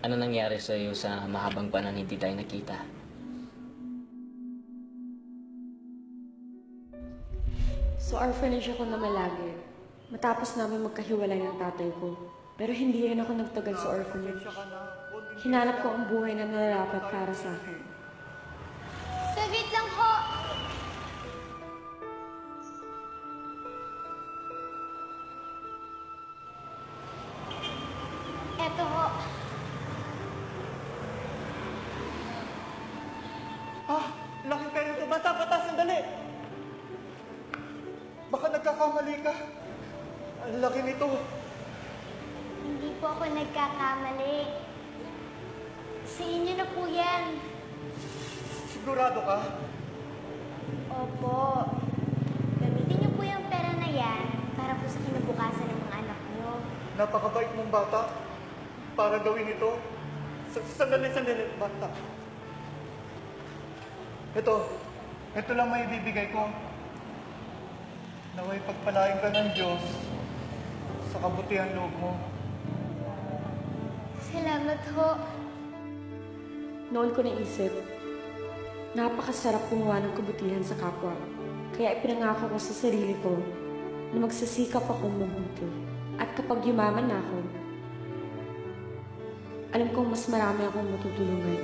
Ano nangyari sa'yo sa mahabang panahon hindi tayo nakita? So orphanage ako na malagi. Matapos namin magkahiwalay ng tatay ko. Pero hindi rin ako nagtagal sa orphanage. Hinanap ko ang buhay na nararapat para sa akin. Saglit lang ho! Eto ho. Laki kayo nito. Bata, sandali! Baka nagkakamali ka. Ang laki nito. Hindi po ako nagkakamali. Sa inyo na po yan. Sigurado ka? Opo. Gamitin niyo po yung pera na yan para po sa kinabukasan ng mga anak niyo. Napakabait mong bata para gawin ito. Sandali, bata. Ito lang may ibibigay ko. Naway pagpalain ka ng Diyos sa kabutihan loob mo. Salamat ho. Noon ko naisip, napakasarap gumawa ng kabutihan sa kapwa. Kaya ipinangako ko sa sarili ko na magsisikap akong mabuti. At kapag yumaman na ako, alam kong mas marami akong matutulungan.